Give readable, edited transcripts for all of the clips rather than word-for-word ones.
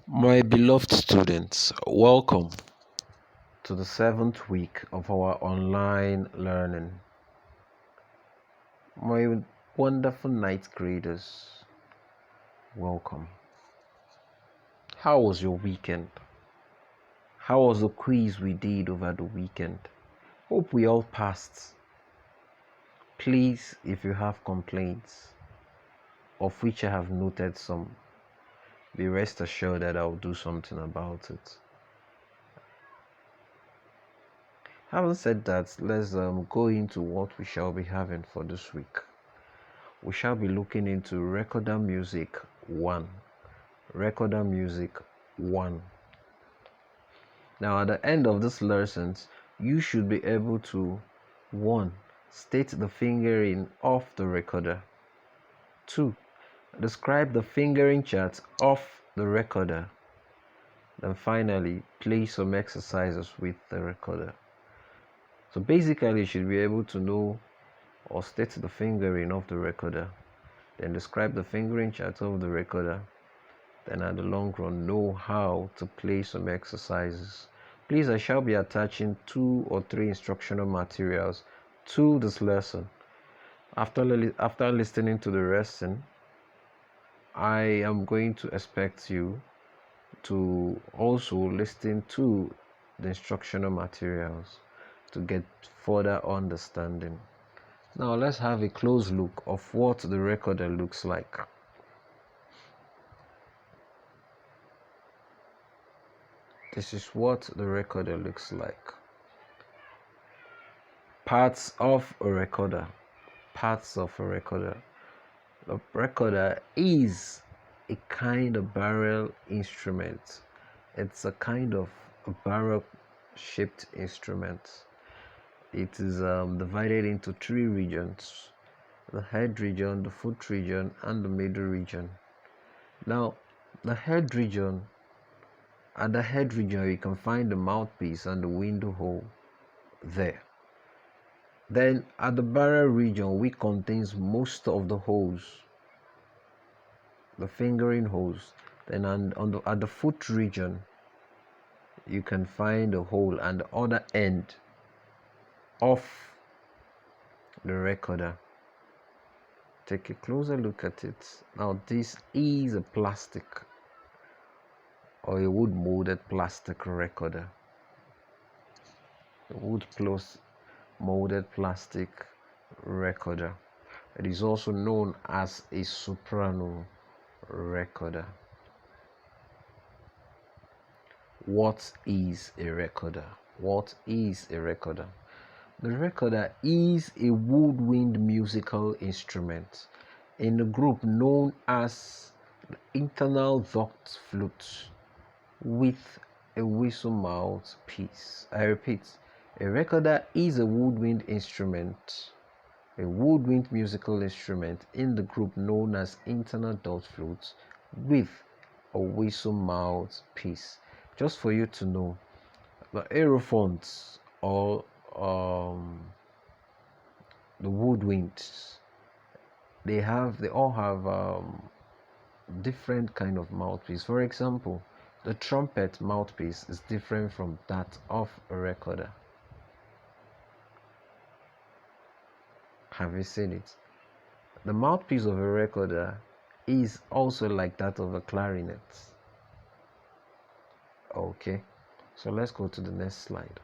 My beloved students, welcome to the seventh week of our online learning. My wonderful ninth graders, welcome. How was your weekend? How was the quiz we did over the weekend? Hope we all passed. Please, if you have complaints, of which I have noted some, be rest assured that I'll do something about it. Having said that, let's go into what we shall be having for this week. We shall be looking into Recorder Music 1. Recorder Music 1. Now, at the end of this lessons, you should be able to 1. State the fingering of the recorder. 2. Describe the fingering chart of the recorder. Then finally, play some exercises with the recorder. So basically, you should be able to know or state the fingering of the recorder. Then describe the fingering chart of the recorder. Then at the long run, know how to play some exercises. Please, I shall be attaching 2 or 3 instructional materials to this lesson. After listening to the lesson, I am going to expect you to also listen to the instructional materials to get further understanding. Now let's have a close look of what the recorder looks like. This is what the recorder looks like. Parts of a recorder. Parts of a recorder. The recorder is a kind of barrel instrument. It's a kind of a barrel shaped instrument. It is divided into 3 regions: the head region, the foot region, and the middle region. Now, the head region, at the head region, you can find the mouthpiece and the window hole there. Then at the barrel region, which contains most of the holes, the fingering holes. Then at the foot region, you can find a hole and the other end of the recorder. Take a closer look at it. Now this is a plastic or a wood molded plastic recorder. A wood plus molded plastic recorder. It is also known as a soprano recorder. What is a recorder? What is a recorder? The recorder is a woodwind musical instrument in the group known as the internal duct flute with a whistle mouthpiece. I repeat, a recorder is a woodwind instrument, a woodwind musical instrument in the group known as internal duct flute with a whistle mouthpiece. Just for you to know, the aerophones or the woodwinds, they all have different kind of mouthpiece. For example, the trumpet mouthpiece is different from that of a recorder. Have you seen it? The mouthpiece of a recorder is also like that of a clarinet. Okay, so let's go to the next slide.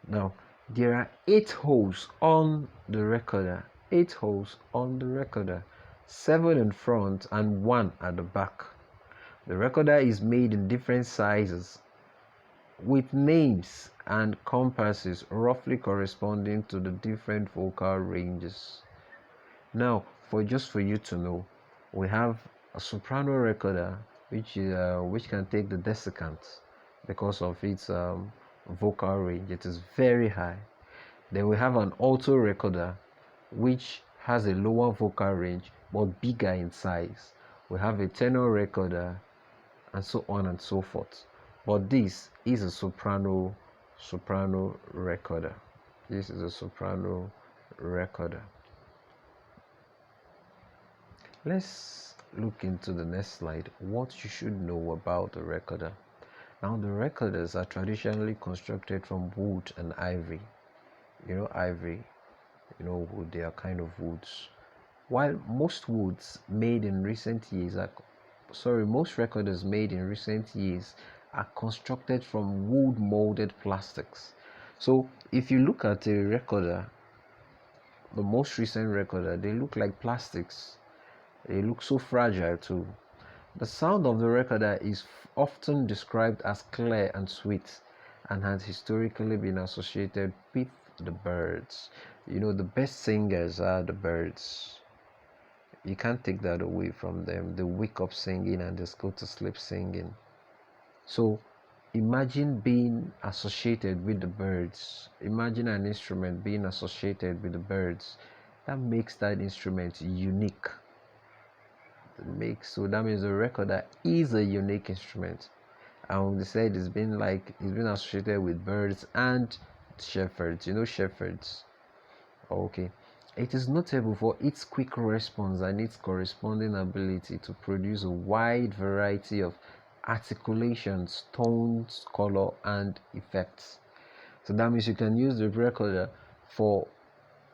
Now, there are 8 holes on the recorder. 8 holes on the recorder. 7 in front and 1 at the back. The recorder is made in different sizes with names and compasses roughly corresponding to the different vocal ranges. Now, for you to know, we have a soprano recorder which can take the dissecant because of its vocal range. It is very high. Then we have an alto recorder which has a lower vocal range but bigger in size. We have a tenor recorder and so on and so forth. But this is a soprano recorder. This is a soprano recorder. Let's look into the next slide, what you should know about the recorder. Now, the recorders are traditionally constructed from wood and ivory. Ivory, wood, they are kind of woods. While most woods made in recent years are, most recorders made in recent years are constructed from wood molded plastics. So, if you look at a recorder, the most recent recorder, they look like plastics. They look so fragile too. The sound of the recorder is often described as clear and sweet and has historically been associated with the birds. The best singers are the birds. You can't take that away from them. They wake up singing and just go to sleep singing. So imagine being associated with the birds. Imagine an instrument being associated with the birds. That makes that instrument unique. So that means the recorder is a unique instrument. And they said it's been associated with birds and shepherds. Shepherds. Okay. It is notable for its quick response and its corresponding ability to produce a wide variety of articulations, tones, color, and effects. So that means you can use the recorder for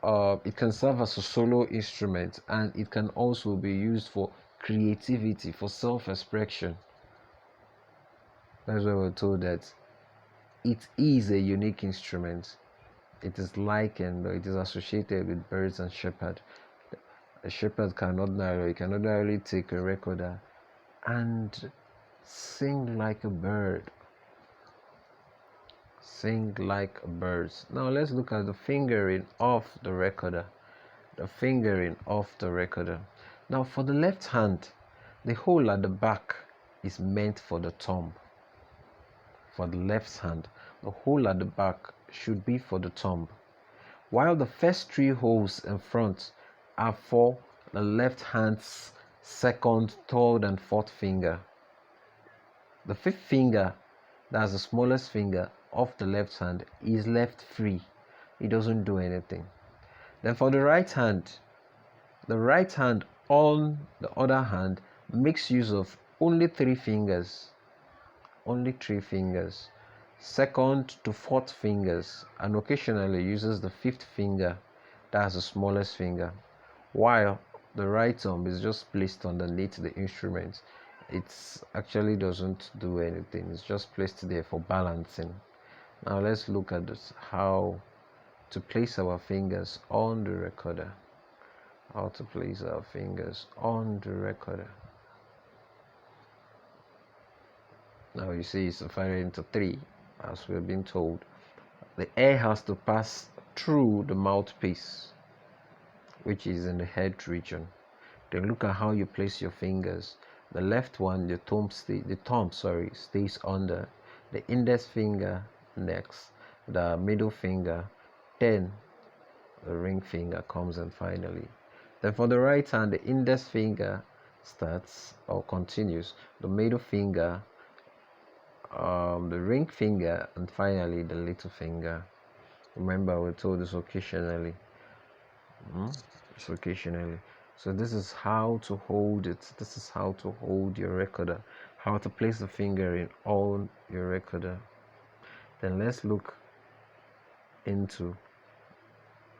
it can serve as a solo instrument, and it can also be used for creativity, for self-expression. That's why we're told that it is a unique instrument. It is likened, or it is associated with birds and shepherd. A shepherd can ordinarily take a recorder and sing like a bird. Sing like a bird. Now let's look at the fingering of the recorder. The fingering of the recorder. Now for the left hand, the hole at the back is meant for the thumb. For the left hand, the hole at the back should be for the thumb, while the first three holes in front are for the left hand's second, third, and fourth finger. The fifth finger, that's the smallest finger of the left hand, is left free. It doesn't do anything. Then for the right hand on the other hand makes use of only three fingers. Second to fourth fingers, and occasionally uses the fifth finger, that's the smallest finger, while the right thumb is just placed underneath the instrument. It actually doesn't do anything, it's just placed there for balancing. Now let's look at this, how to place our fingers on the recorder. Now you see it's divided into three, as we've been told. The air has to pass through the mouthpiece, which is in the head region. Then look at how you place your fingers. The left one, the thumb stays under. The index finger next, the middle finger, then the ring finger comes in finally. Then for the right hand, the index finger starts or continues, the middle finger, the ring finger, and finally the little finger. Remember, we're told this occasionally. So this is how to hold it. This is how to hold your recorder, how to place the finger in on your recorder. Then let's look into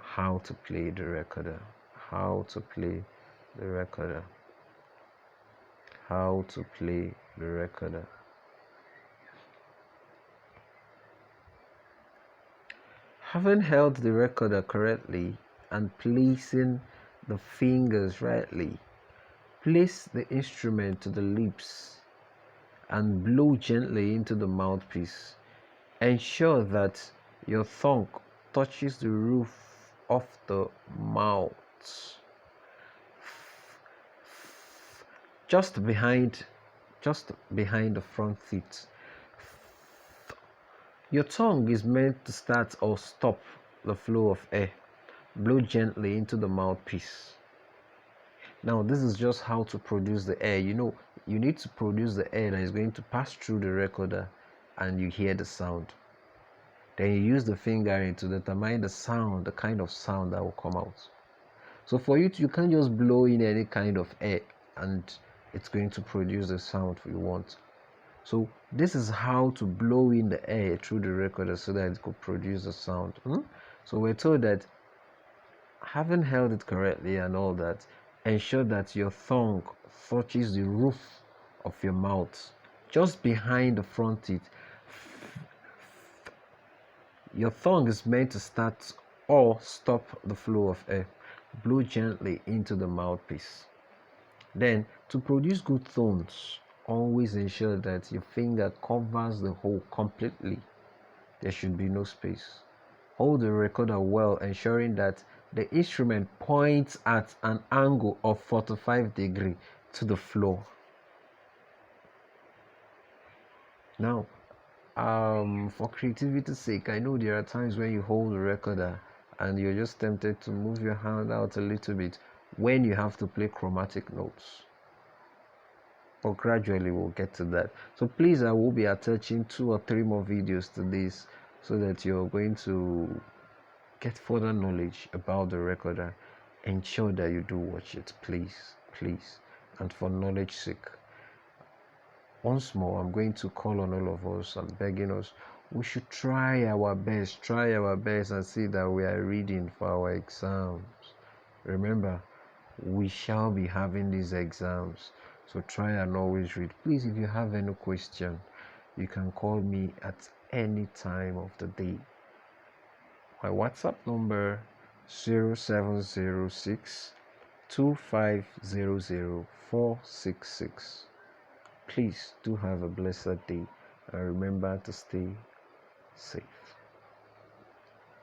how to play the recorder. How to play the recorder. Having held the recorder correctly and placing the fingers rightly, place the instrument to the lips and blow gently into the mouthpiece. Ensure that your tongue touches the roof of the mouth, just behind the front teeth. Your tongue is meant to start or stop the flow of air. Blow gently into the mouthpiece. Now this is just how to produce the air. You need to produce the air that is going to pass through the recorder and you hear the sound. Then you use the fingering to determine the kind of sound that will come out. So for you can't just blow in any kind of air and it's going to produce the sound we want. So this is how to blow in the air through the recorder so that it could produce the sound. So we're told that having held it correctly and all that, ensure that your tongue touches the roof of your mouth, just behind the front teeth. Your tongue is meant to start or stop the flow of air. Blow gently into the mouthpiece. Then, to produce good tones, always ensure that your finger covers the hole completely. There should be no space. Hold the recorder well, ensuring that the instrument points at an angle of 45 degrees to the floor. Now, for creativity's sake, I know there are times when you hold the recorder and you're just tempted to move your hand out a little bit when you have to play chromatic notes. But gradually we'll get to that. So please, I will be attaching 2 or 3 more videos to this so that you're going to get further knowledge about the recorder. Ensure that you do watch it, please, and for knowledge sake. Once more, I'm going to call on all of us and begging us, we should try our best and see that we are reading for our exams. Remember, we shall be having these exams, so try and always read. Please, if you have any question, you can call me at any time of the day. My WhatsApp number 0706 2500466. Please do have a blessed day and remember to stay safe.